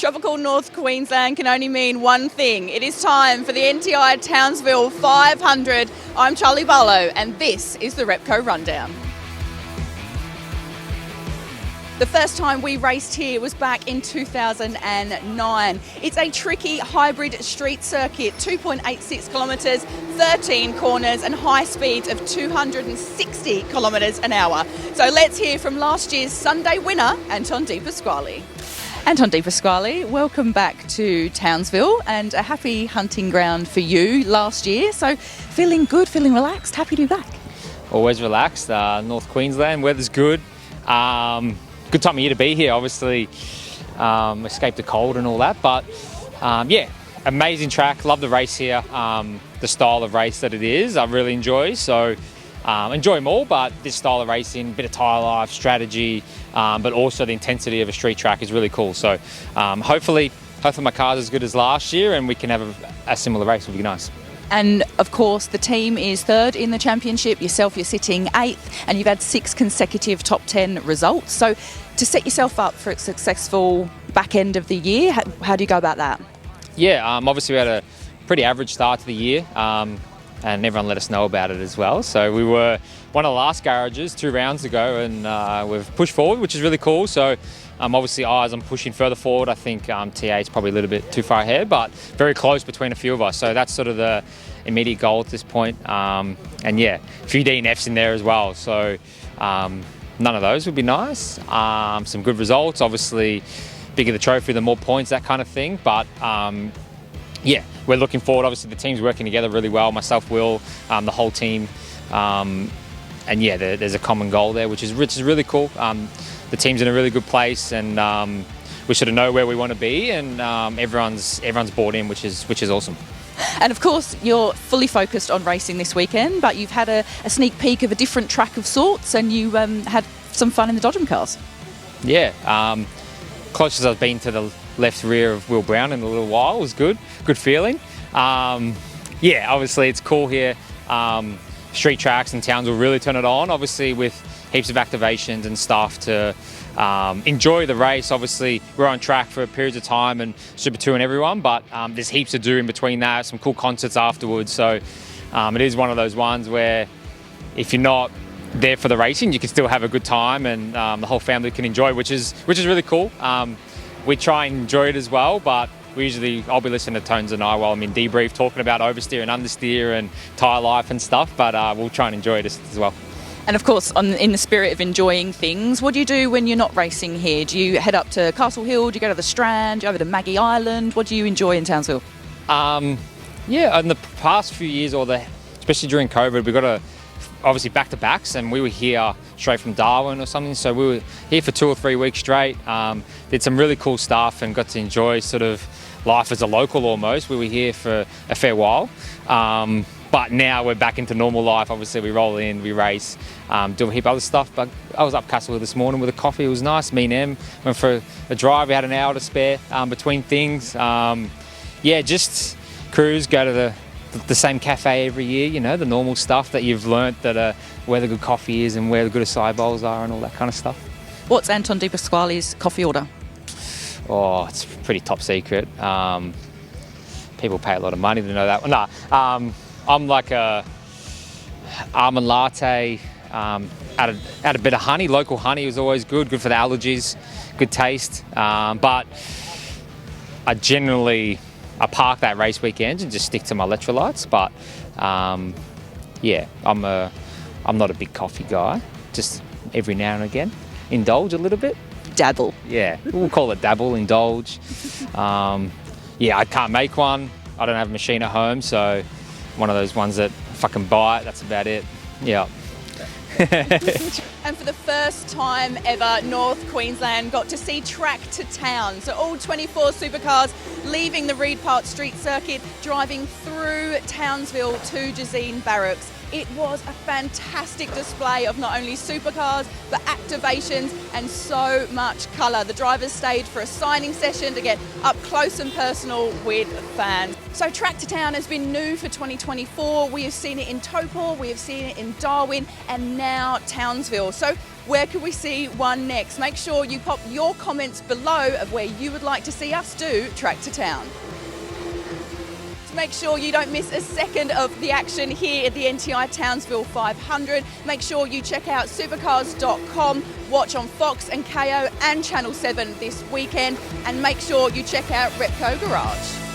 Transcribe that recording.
Tropical North Queensland can only mean one thing. It is time for the NTI Townsville 500. I'm Charlie Barlow and this is the Repco Rundown. The first time we raced here was back in 2009. It's a tricky hybrid street circuit, 2.86 kilometres, 13 corners and high speeds of 260 kilometres an hour. So let's hear from last year's Sunday winner, Anton De Pasquale. Anton De Pasquale, welcome back to Townsville and a happy hunting ground for you last year. So feeling good, feeling relaxed, happy to be back? Always relaxed. North Queensland, weather's good. Good time of year to be here, obviously. Escape the cold and all that, but yeah, amazing track. Love the race here. The style of race that it is, I really enjoy. So enjoy them all, but this style of racing, bit of tyre life, strategy, but also the intensity of a street track is really cool. So hopefully my car's as good as last year and we can have a similar race. Would be nice. And of course, the team is third in the championship. Yourself, you're sitting eighth, and you've had 6 consecutive top 10 results. So to set yourself up for a successful back end of the year, how do you go about that? Yeah, obviously we had a pretty average start to the year, and everyone let us know about it as well. So we were one of the last garages 2 rounds ago, and we've pushed forward, which is really cool. So obviously eyes on pushing further forward. I think TA is probably a little bit too far ahead, but very close between a few of us. So that's sort of the immediate goal at this point. And yeah, a few DNFs in there as well. So none of those would be nice. Some good results, obviously bigger the trophy, the more points, that kind of thing. But yeah, we're looking forward. Obviously the team's working together really well. Myself, Will, the whole team. And yeah, there's a common goal there, which is really cool. The team's in a really good place, and we sort of know where we want to be, and everyone's bought in, which is awesome. And of course, you're fully focused on racing this weekend, but you've had a sneak peek of a different track of sorts, and you had some fun in the Dodgem cars. Yeah, closest I've been to the left rear of Will Brown in a little while. It was good feeling. Yeah, obviously it's cool here. Street tracks and towns will really turn it on, obviously with heaps of activations and stuff to enjoy the race. Obviously we're on track for periods of time and Super 2 and everyone, but there's heaps to do in between that, some cool concerts afterwards. So it is one of those ones where if you're not there for the racing, you can still have a good time, and the whole family can enjoy, which is really cool. We try and enjoy it as well, but I'll be listening to Tones and I while I'm in debrief, talking about oversteer and understeer and tyre life and stuff, but we'll try and enjoy it as well. And of course, in the spirit of enjoying things, what do you do when you're not racing here? Do you head up to Castle Hill? Do you go to the Strand? Do you go over to Maggie Island? What do you enjoy in Townsville? Yeah, in the past few years, especially during COVID, we got obviously back-to-backs, and we were here straight from Darwin or something, so we were here for 2 or 3 weeks straight. Did some really cool stuff and got to enjoy sort of life as a local almost. We were here for a fair while, but now we're back into normal life. Obviously we roll in, we race, do a heap of other stuff. But I was up Castle Hill this morning with a coffee. It was nice. Me and Em went for a drive. We had an hour to spare between things. Yeah, just cruise, go to the same cafe every year, you know, the normal stuff that you've learnt, that where the good coffee is and where the good acai bowls are and all that kind of stuff. What's Anton De Pasquale's coffee order? Oh, it's pretty top secret. People pay a lot of money to know that one. Nah, I'm like a almond latte, add a bit of honey. Local honey is always good for the allergies, good taste. But I park that race weekend and just stick to my electrolytes. But yeah, I'm not a big coffee guy. Just every now and again, indulge a little bit. Dabble. Yeah, we'll call it dabble, indulge. Yeah, I can't make one. I don't have a machine at home, so one of those ones that if I can buy it, that's about it. Yeah. And for the first time ever, North Queensland got to see track to town. So all 24 supercars leaving the Reid Park Street Circuit, driving through Townsville to Jazeen Barracks. It was a fantastic display of not only supercars, but activations and so much colour. The drivers stayed for a signing session to get up close and personal with fans. So Track to Town has been new for 2024. We have seen it in Topol, we have seen it in Darwin, and now Townsville. before. So where could we see one next? Make sure you pop your comments below of where you would like to see us do Track to Town. To make sure you don't miss a second of the action here at the NTI Townsville 500, make sure you check out supercars.com, watch on Fox and KO and Channel 7 this weekend, and make sure you check out Repco Garage.